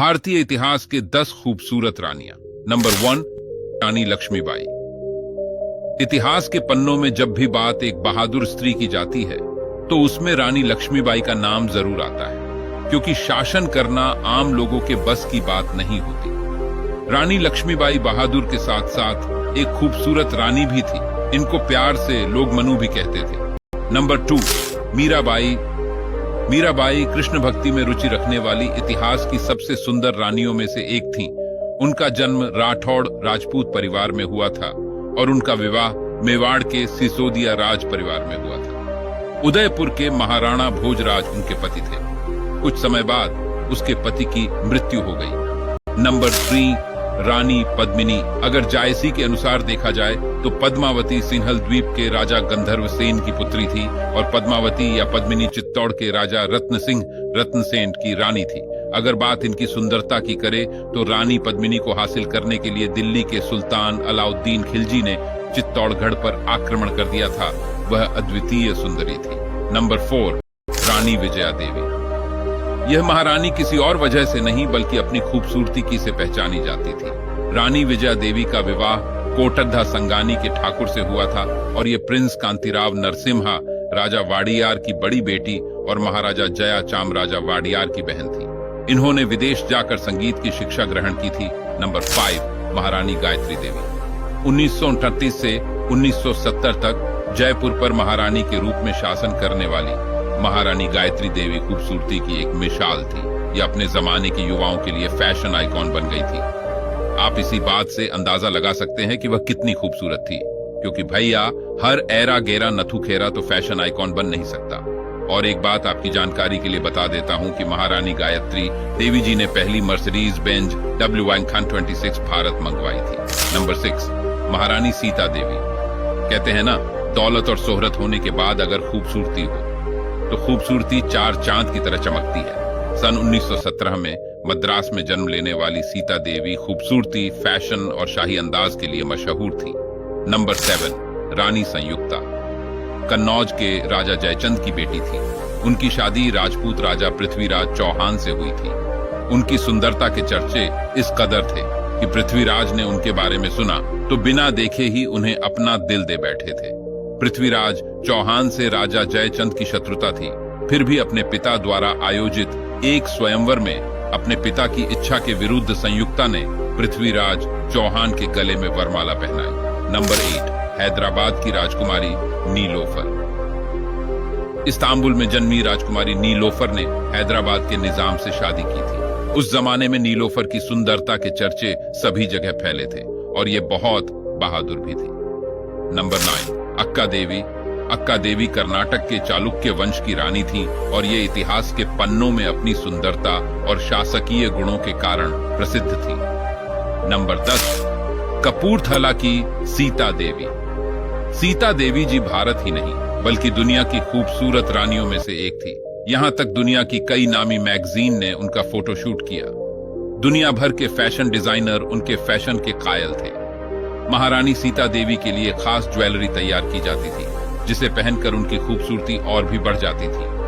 भारतीय इतिहास के 10 खूबसूरत रानियां। नंबर 1, रानी लक्ष्मीबाई। इतिहास के पन्नों में जब भी बात एक बहादुर स्त्री की जाती है तो उसमें रानी लक्ष्मीबाई का नाम जरूर आता है, क्योंकि शासन करना आम लोगों के बस की बात नहीं होती। रानी लक्ष्मीबाई बहादुर के साथ साथ एक खूबसूरत रानी भी थी। इनको प्यार से लोग मनु भी कहते थे। नंबर 2, मीराबाई। मीराबाई कृष्ण भक्ति में रुचि रखने वाली इतिहास की सबसे सुंदर रानियों में से एक थीं। उनका जन्म राठौड़ राजपूत परिवार में हुआ था और उनका विवाह मेवाड़ के सिसोदिया राज परिवार में हुआ था। उदयपुर के महाराणा भोजराज उनके पति थे। कुछ समय बाद उसके पति की मृत्यु हो गई। नंबर 3, रानी पद्मिनी। अगर जायसी के अनुसार देखा जाए तो पद्मावती सिंहल द्वीप के राजा गंधर्व सेन की पुत्री थी और पद्मावती या पद्मिनी चित्तौड़ के राजा रत्न सिंह रत्नसेन की रानी थी। अगर बात इनकी सुंदरता की करे तो रानी पद्मिनी को हासिल करने के लिए दिल्ली के सुल्तान अलाउद्दीन खिलजी ने चित्तौड़गढ़ पर आक्रमण कर दिया था। वह अद्वितीय सुंदरी थी। नंबर 4, रानी विजया देवी। यह महारानी किसी और वजह से नहीं बल्कि अपनी खूबसूरती की से पहचानी जाती थी। रानी विजया देवी का विवाह कोटद्धा संगानी के ठाकुर से हुआ था और ये प्रिंस कांतिराव नरसिम्हा राजा वाडियार की बड़ी बेटी और महाराजा जया चामराजा वाडियार की बहन थी। इन्होंने विदेश जाकर संगीत की शिक्षा ग्रहण की थी। नंबर 5, महारानी गायत्री देवी। 1929 से 1970 तक जयपुर पर महारानी के रूप में शासन करने वाली महारानी गायत्री देवी खूबसूरती की एक मिसाल थी। यह अपने जमाने के युवाओं के लिए फैशन आइकॉन बन गई थी। आप इसी बात से अंदाजा लगा सकते हैं कि वह कितनी खूबसूरत थी, क्योंकि भैया हर एरा गेरा नथु खेरा तो फैशन आइकॉन बन नहीं सकता। और एक बात आपकी जानकारी के लिए बता देता हूं कि महारानी गायत्री देवी जी ने पहली मर्सिडीज बेंज W126 भारत मंगवाई थी। नंबर 6, महारानी सीता देवी। कहते हैं ना, दौलत और शोहरत होने के बाद अगर खूबसूरती हो तो खूबसूरती 4 चांद की तरह चमकती है। सन 1917 में मद्रास में जन्म लेने वाली सीता देवी खूबसूरती, फैशन और शाही अंदाज के लिए मशहूर थी। नंबर 7, रानी संयुक्ता। कन्नौज के राजा जयचंद की बेटी थी। उनकी शादी राजपूत राजा पृथ्वीराज चौहान से हुई थी। उनकी सुंदरता के चर्चे इस कदर थे कि पृथ्वीराज ने उनके बारे में सुना तो बिना देखे ही उन्हें अपना दिल दे बैठे थे। पृथ्वीराज चौहान से राजा जयचंद की शत्रुता थी, फिर भी अपने पिता द्वारा आयोजित एक स्वयंवर में अपने पिता की इच्छा के विरुद्ध संयुक्ता ने पृथ्वीराज चौहान के गले में वरमाला पहनाई। नंबर 8, हैदराबाद की राजकुमारी नीलोफर। इस्तांबुल में जन्मी राजकुमारी नीलोफर ने हैदराबाद के निजाम से शादी की थी। उस जमाने में नीलोफर की सुंदरता के चर्चे सभी जगह फैले थे और ये बहुत बहादुर भी थी। नंबर 9, अक्का देवी। अक्का देवी कर्नाटक के चालुक्य वंश की रानी थी और ये इतिहास के पन्नों में अपनी सुंदरता और शासकीय गुणों के कारण प्रसिद्ध थी। नंबर 10, कपूरथला की सीता देवी। सीता देवी जी भारत ही नहीं बल्कि दुनिया की खूबसूरत रानियों में से एक थी। यहां तक दुनिया की कई नामी मैगजीन ने उनका फोटोशूट किया। दुनिया भर के फैशन डिजाइनर उनके फैशन के कायल थे। महारानी सीता देवी के लिए खास ज्वेलरी तैयार की जाती थी, जिसे पहनकर उनकी खूबसूरती और भी बढ़ जाती थी।